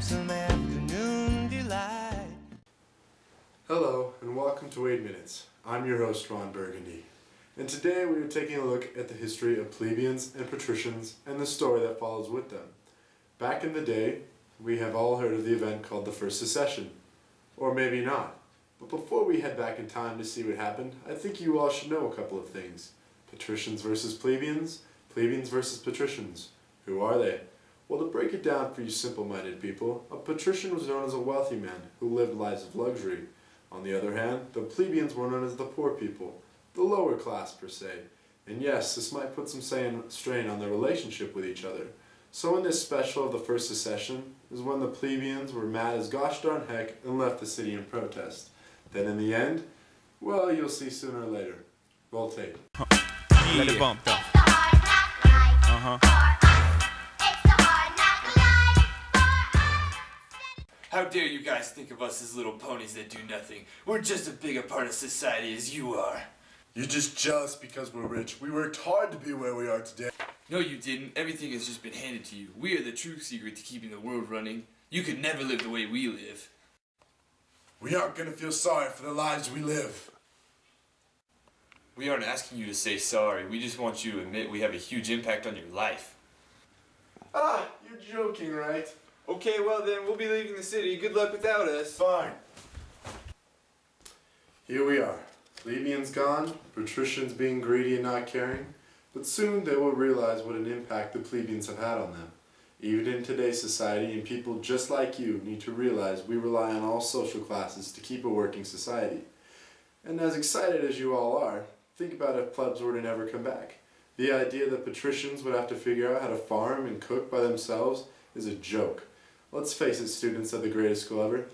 some afternoon delight. Hello and welcome to 8 Minutes. I'm your host Ron Burgundy. And today we are taking a look at the history of plebeians and patricians and the story that follows with them. Back in the day, we have all heard of the event called the First Secession. Or maybe not. But before we head back in time to see what happened, I think you all should know a couple of things. Patricians versus plebeians, plebeians versus patricians. Who are they? Well, to break it down for you simple-minded people, a patrician was known as a wealthy man who lived lives of luxury. On the other hand, the plebeians were known as the poor people, the lower class per se. And yes, this might put some strain on their relationship with each other. So in this special of the First Secession is when the plebeians were mad as gosh darn heck and left the city in protest. Then in the end, well, you'll see sooner or later. Roll tape. Let it bump though. How dare you guys think of us as little ponies that do nothing? We're just as big a part of society as you are. You're just jealous because we're rich. We worked hard to be where we are today. No, you didn't. Everything has just been handed to you. We are the true secret to keeping the world running. You could never live the way we live. We aren't gonna feel sorry for the lives we live. We aren't asking you to say sorry. We just want you to admit we have a huge impact on your life. Ah, you're joking, right? Okay, well then, we'll be leaving the city. Good luck without us. Fine. Here we are. Plebeians gone, patricians being greedy and not caring, but soon they will realize what an impact the plebeians have had on them. Even in today's society, and people just like you need to realize we rely on all social classes to keep a working society. And as excited as you all are, think about if plebs were to never come back. The idea that patricians would have to figure out how to farm and cook by themselves is a joke. Let's face it, students of the greatest school ever.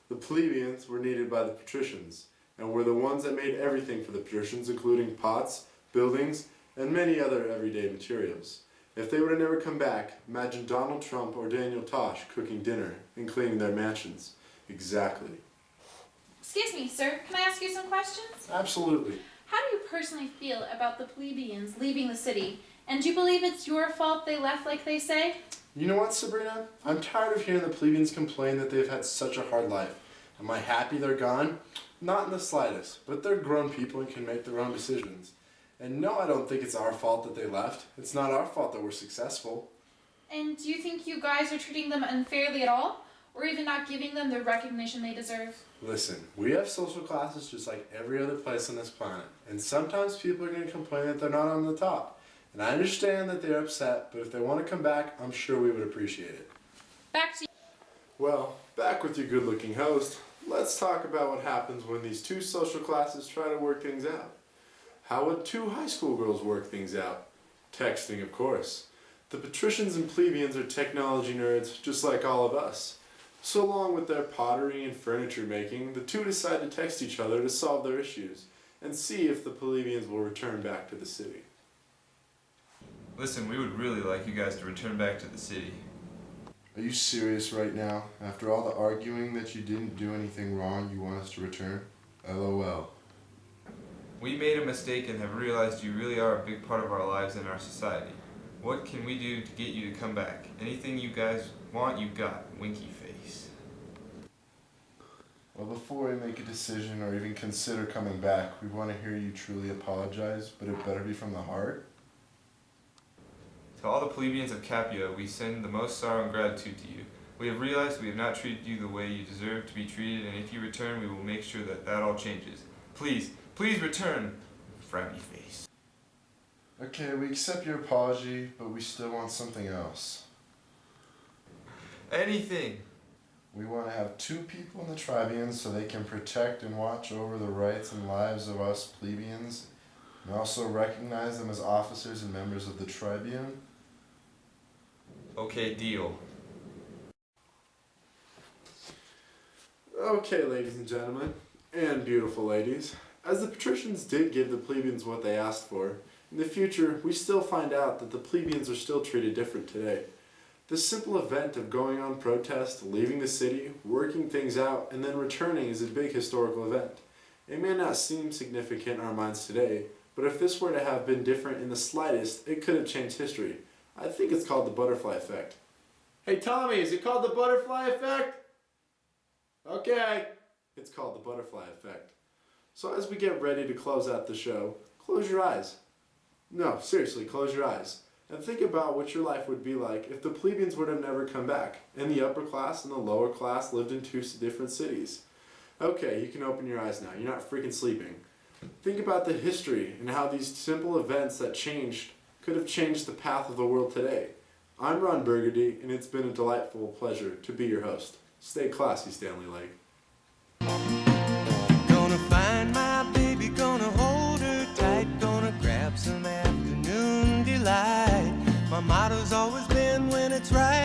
The plebeians were needed by the patricians, and were the ones that made everything for the patricians, including pots, buildings, and many other everyday materials. If they were to never come back, imagine Donald Trump or Daniel Tosh cooking dinner and cleaning their mansions. Exactly. Excuse me, sir. Can I ask you some questions? Absolutely. How do you personally feel about the plebeians leaving the city? And do you believe it's your fault they left like they say? You know what, Sabrina? I'm tired of hearing the plebeians complain that they've had such a hard life. Am I happy they're gone? Not in the slightest, but they're grown people and can make their own decisions. And no, I don't think it's our fault that they left. It's not our fault that we're successful. And do you think you guys are treating them unfairly at all? Or even not giving them the recognition they deserve? Listen, we have social classes just like every other place on this planet. And sometimes people are going to complain that they're not on the top. And I understand that they're upset, but if they want to come back, I'm sure we would appreciate it. Back to you. Well, back with your good-looking host, let's talk about what happens when these two social classes try to work things out. How would two high school girls work things out? Texting, of course. The patricians and plebeians are technology nerds just like all of us. So along with their pottery and furniture making, the two decide to text each other to solve their issues and see if the plebeians will return back to the city. Listen, we would really like you guys to return back to the city. Are you serious right now? After all the arguing that you didn't do anything wrong, you want us to return? LOL. We made a mistake and have realized you really are a big part of our lives and our society. What can we do to get you to come back? Anything you guys want, you got. Winky face. Well, before we make a decision or even consider coming back, we want to hear you truly apologize, but it better be from the heart. To all the plebeians of Capua, we send the most sorrow and gratitude to you. We have realized we have not treated you the way you deserve to be treated, and if you return, we will make sure that all changes. Please, please return, frowny face. Okay, we accept your apology, but we still want something else. Anything. We want to have two people in the tribunes so they can protect and watch over the rights and lives of us plebeians, and also recognize them as officers and members of the tribune. Okay, deal. Okay, ladies and gentlemen, and beautiful ladies, as the patricians did give the plebeians what they asked for, in the future we still find out that the plebeians are still treated different today. This simple event of going on protest, leaving the city, working things out, and then returning is a big historical event. It may not seem significant in our minds today, but if this were to have been different in the slightest, it could have changed history. I think it's called the butterfly effect. Hey Tommy, is it called the butterfly effect? Okay, it's called the butterfly effect. So as we get ready to close out the show, close your eyes. No, seriously, close your eyes. And think about what your life would be like if the plebeians would have never come back, and the upper class and the lower class lived in two different cities. Okay, you can open your eyes now. You're not freaking sleeping. Think about the history and how these simple events that changed could have changed the path of the world today. I'm Ron Burgundy, and it's been a delightful pleasure to be your host. Stay classy, Stanley Lake. Gonna find my baby, gonna hold her tight, gonna grab some afternoon delight. My motto's always been when it's right.